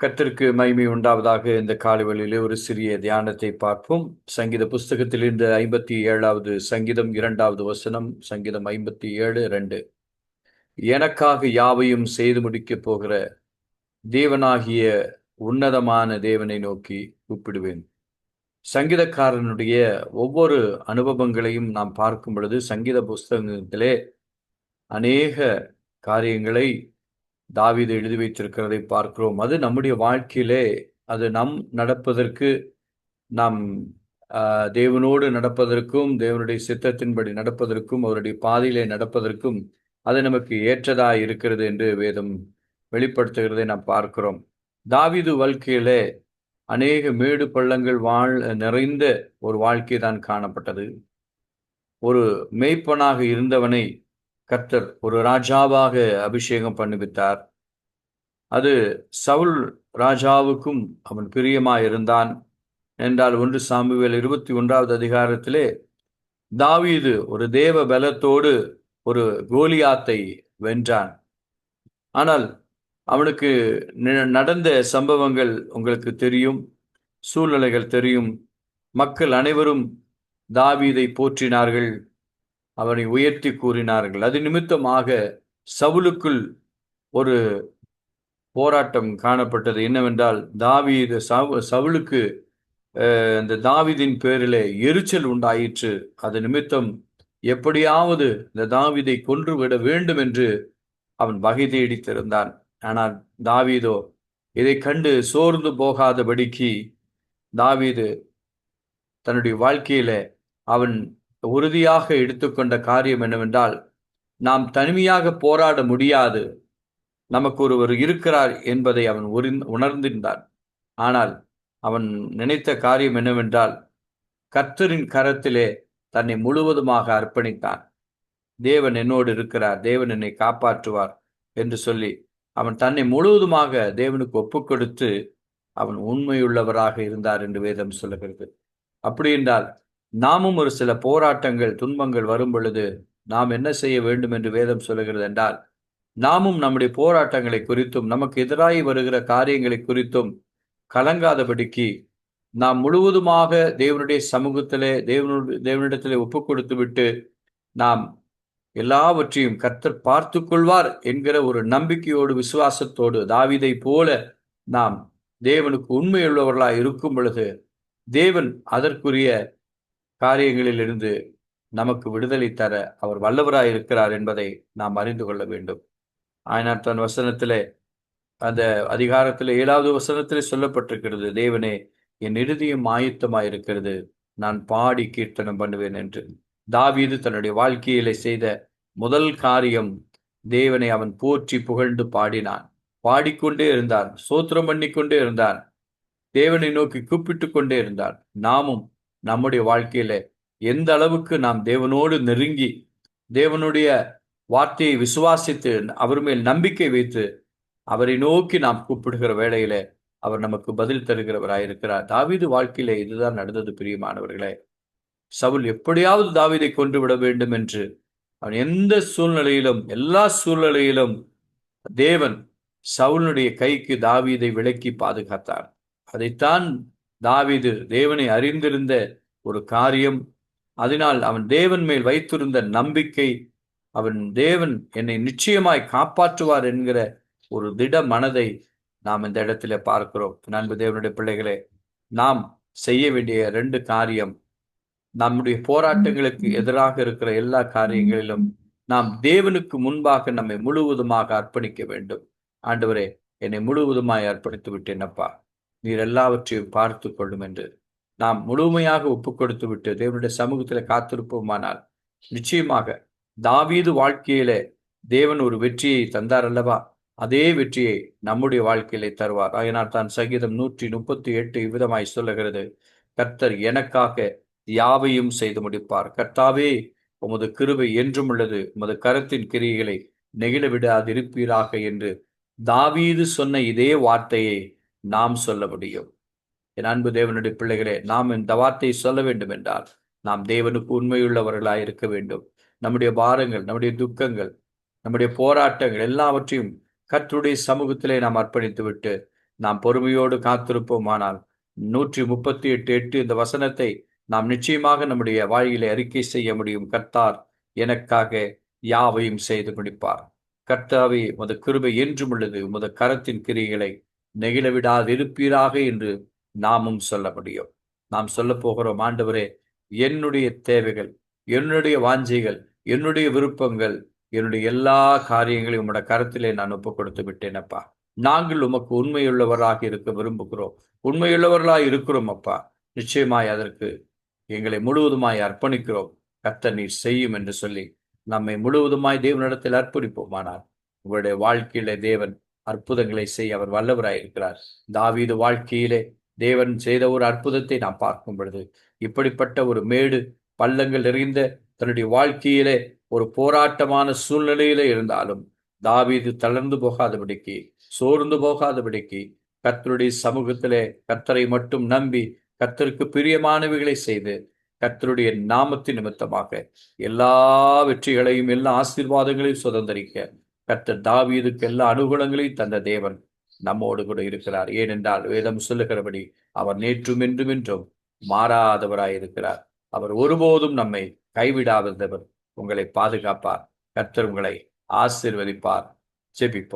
கர்த்தருக்கு மகிமை உண்டாவதாக. இந்த காலைவேளையிலே ஒரு சிறிய தியானத்தை பார்ப்போம். சங்கீத புஸ்தகத்திலிருந்து 57வது சங்கீதம் 2வது வசனம். சங்கீதம் 57:2. எனக்காக யாவையும் செய்து முடிக்கப் போகிற தேவனாகிய உன்னதமான தேவனை நோக்கி கூப்பிடுவேன். சங்கீதக்காரனுடைய ஒவ்வொரு அனுபவங்களையும் நாம் பார்க்கும் பொழுது சங்கீத புஸ்தகத்திலே அநேக காரியங்களை தாவீது எழுதி வைத்திருக்கிறதை பார்க்கிறோம். அது நம்முடைய வாழ்க்கையிலே அது நம் நடப்பதற்கு, நாம் தேவனோடு நடப்பதற்கும், தேவனுடைய சித்தத்தின்படி நடப்பதற்கும், அவருடைய பாதையிலே நடப்பதற்கும் அது நமக்கு ஏற்றதாய் இருக்கிறது என்று வேதம் வெளிப்படுத்துகிறதை நாம் பார்க்கிறோம். தாவீது வாழ்க்கையிலே அநேக மேடு பள்ளங்கள் நிறைந்த ஒரு வாழ்க்கை தான் காணப்பட்டது. ஒரு மேய்ப்பனாக இருந்தவனை கர்த்தர் ஒரு ராஜாவாக அபிஷேகம் பண்ணுவித்தார். அது சவுல் ராஜாவுக்கும் அவன் பிரியமாயிருந்தான் என்றால் 1 சாமுவேல் 21வது அதிகாரத்திலே தாவீது ஒரு தேவ பலத்தோடு ஒரு கோலியாத்தை வென்றான். ஆனால் அவனுக்கு நடந்த சம்பவங்கள் உங்களுக்கு தெரியும், சூழ்நிலைகள் தெரியும். மக்கள் அனைவரும் தாவீதை போற்றினார்கள், அவனை உயர்த்தி கூறினார்கள். அது நிமித்தமாக சவுலுக்குள் ஒரு போராட்டம் காணப்பட்டது. என்னவென்றால் தாவீது சவுலுக்கு இந்த தாவீதின் பேரிலே எரிச்சல் உண்டாயிற்று. அது நிமித்தம் எப்படியாவது இந்த தாவீதை கொன்றுவிட வேண்டும் என்று அவன் வகை தேடித்திருந்தான். ஆனால் தாவீதோ இதை கண்டு சோர்ந்து போகாதபடிக்கு தாவீது தன்னுடைய வாழ்க்கையில அவன் உறுதியாக எடுத்துக்கொண்ட காரியம் என்னவென்றால், நாம் தனிமையாக போராட முடியாது, நமக்கு ஒருவர் இருக்கிறார் என்பதை அவன் உணர்ந்திருந்தான். ஆனால் அவன் நினைத்த காரியம் என்னவென்றால், கர்த்தரின் கரத்திலே தன்னை முழுவதுமாக அர்ப்பணித்தான். தேவன் என்னோடு இருக்கிறார், தேவன் என்னை காப்பாற்றுவார் என்று சொல்லி அவன் தன்னை முழுவதுமாக தேவனுக்கு ஒப்புக்கொடுத்து அவன் உண்மையுள்ளவராக இருந்தார் என்று வேதம் சொல்லுகிறது. அப்படி என்றால் நாமும் ஒரு சில போராட்டங்கள், துன்பங்கள் வரும் பொழுது நாம் என்ன செய்ய வேண்டும் என்று வேதம் சொல்லுகிறது என்றால், நாமும் நம்முடைய போராட்டங்களை குறித்தும் நமக்கு எதிராய் வருகிற காரியங்களை குறித்தும் கலங்காதபடிக்கு நாம் முழுவதுமாக தேவனுடைய சமூகத்திலே தேவனிடத்திலே ஒப்பு கொடுத்து விட்டு நாம் எல்லாவற்றையும் கர்த்தர் பார்த்து கொள்வார் என்கிற ஒரு நம்பிக்கையோடு, விசுவாசத்தோடு தாவீதை போல நாம் தேவனுக்கு உண்மையுள்ளவர்களாய் இருக்கும் பொழுது தேவன் அதற்குரிய காரியங்களில் இருந்து நமக்கு விடுதலை தர அவர் வல்லவராய் இருக்கிறார் என்பதை நாம் அறிந்து கொள்ள வேண்டும். ஆயினார் தன் வசனத்திலே, அந்த அதிகாரத்திலே 7வது வசனத்திலே சொல்லப்பட்டிருக்கிறது, தேவனே என் இருதயம் ஆயத்தமாய் இருக்கிறது, நான் பாடி கீர்த்தனம் பண்ணுவேன் என்று. தாவீது தன்னுடைய வாழ்க்கையிலே செய்த முதல் காரியம், தேவனை அவன் போற்றி புகழ்ந்து பாடினான். பாடிக்கொண்டே இருந்தான், ஸ்தோத்திரம் பண்ணிக்கொண்டே இருந்தான், தேவனை நோக்கி கூப்பிட்டு கொண்டே இருந்தான். நாமும் நம்முடைய வாழ்க்கையில எந்த அளவுக்கு நாம் தேவனோடு நெருங்கி தேவனுடைய வார்த்தையை விசுவாசித்து அவர் மேல் நம்பிக்கை வைத்து அவரை நோக்கி நாம் கூப்பிடுகிற வேளையில அவர் நமக்கு பதில் தருகிறவராயிருக்கிறார். தாவீது வாழ்க்கையில இதுதான் நடந்தது. பிரியமானவர்களே, சவுல் எப்படியாவது தாவீதை கொன்று விட வேண்டும் என்று அவன் எந்த சூழ்நிலையிலும், எல்லா சூழ்நிலையிலும் தேவன் சவுலுடைய கைக்கு தாவீதை விலக்கி பாதுகாத்தார். அதைத்தான் தாவீது தேவனை அறிந்திருந்த ஒரு காரியம். அதனால் அவன் தேவன் மேல் வைத்திருந்த நம்பிக்கை, அவன் தேவன் என்னை நிச்சயமாய் காப்பாற்றுவார் என்கிற ஒரு திட மனதை நாம் இந்த இடத்துல பார்க்கிறோம். நண்பு தேவனுடைய பிள்ளைகளே, நாம் செய்ய வேண்டிய 2 காரியம், நம்முடைய போராட்டங்களுக்கு எதிராக இருக்கிற எல்லா காரியங்களிலும் நாம் தேவனுக்கு முன்பாக நம்மை முழுவதுமாக அர்ப்பணிக்க வேண்டும். ஆண்டவரே, என்னை முழுவதுமாய் அர்ப்பணித்து விட்டேனப்பா, நீர் எல்லாவற்றையும் பார்த்து கொள்ளும் என்று நாம் முழுமையாக ஒப்பு கொடுத்து விட்டு தேவனுடைய சமூகத்தில் காத்திருப்போமானால் நிச்சயமாக தாவீது வாழ்க்கையிலே தேவன் ஒரு வெற்றியை தந்தார் அல்லவா, அதே வெற்றியை நம்முடைய வாழ்க்கையிலே தருவார். அதனால் தான் சங்கீதம் 138 இவ்விதமாய் சொல்லுகிறது, கர்த்தர் எனக்காக யாவையும் செய்து முடிப்பார். கர்த்தாவே, உமது கிருபை என்றும் உள்ளது, உமது கரத்தின் கிரியைகளை நெகிழ விடாதிருப்பீராக என்று தாவீது சொன்ன இதே வார்த்தையை நாம் சொல்ல முடியும். என் அன்பு தேவனுடைய பிள்ளைகளே, நாம் இந்த வார்த்தையை சொல்ல வேண்டும் என்றால் நாம் தேவனுக்கு உண்மையுள்ளவர்களாய் இருக்க வேண்டும். நம்முடைய பாரங்கள், நம்முடைய துக்கங்கள், நம்முடைய போராட்டங்கள் எல்லாவற்றையும் கர்த்தருடைய சமூகத்திலே நாம் அர்ப்பணித்து விட்டு நாம் பொறுமையோடு காத்திருப்போமானால் 138:8 இந்த வசனத்தை நாம் நிச்சயமாக நம்முடைய வாழ்விலே அறிக்கை செய்ய முடியும். கர்த்தார் எனக்காக யாவையும் செய்து முடிப்பார். கர்த்தாவே, உமது கிருபை என்றும் உள்ளது. உமது கரத்தின் கிரியைகளை நெகிழ விடாதிருப்பீராக என்று நாமும் சொல்ல முடியும். நாம் சொல்ல போகிறோம், ஆண்டவரே, என்னுடைய தேவைகள், என்னுடைய வாஞ்சைகள், என்னுடைய விருப்பங்கள், என்னுடைய எல்லா காரியங்களையும் உம்முடைய கரத்திலே நான் ஒப்புக் கொடுத்து விட்டேன் அப்பா. நாங்கள் உமக்கு உண்மையுள்ளவராக இருக்க விரும்புகிறோம். உண்மையுள்ளவர்களாய் இருக்கிறோம் அப்பா. நிச்சயமாய் அதற்கு எங்களை முழுவதுமாய் அர்ப்பணிக்கிறோம். கர்த்தர் நீர் செய்யும் என்று சொல்லி நம்மை முழுவதுமாய் தேவனிடத்தில் அர்ப்பணிப்போமானால் உங்களுடைய வாழ்க்கையிலே தேவன் அற்புதங்களை செய்ய அவர் வல்லவராயிருக்கிறார். தாவீது வாழ்க்கையிலே தேவன் செய்த ஒரு அற்புதத்தை நாம் பார்க்கும் பொழுது, இப்படிப்பட்ட ஒரு மேடு பள்ளங்கள் நிறைந்த தன்னுடைய வாழ்க்கையிலே ஒரு போராட்டமான சூழ்நிலையிலே இருந்தாலும் தாவீது தளர்ந்து போகாதபடிக்கு, சோர்ந்து போகாதபடிக்கு, கர்த்தருடைய சமூகத்திலே கர்த்தரை மட்டும் நம்பி கர்த்தருக்கு பிரியமானவைகளை செய்து கர்த்தருடைய நாமத்தின் நிமித்தமாக எல்லா வெற்றிகளையும் எல்லா ஆசீர்வாதங்களையும் சுதந்திரிக்க கர்த்தர் தாவீதுக்கு எல்லா அனுகூலங்களையும் தந்த தேவன் நம்மோடு கூட இருக்கிறார். ஏனென்றால் வேதம் சொல்லுகிறபடி அவர் நேற்றும் என்றும் என்றும் மாறாதவராயிருக்கிறார். அவர் ஒருபோதும் நம்மை கைவிடாதவர். உங்களை பாதுகாப்பார். கர்த்தர் உங்களை ஆசீர்வதிப்பார். ஜெபிப்போம்.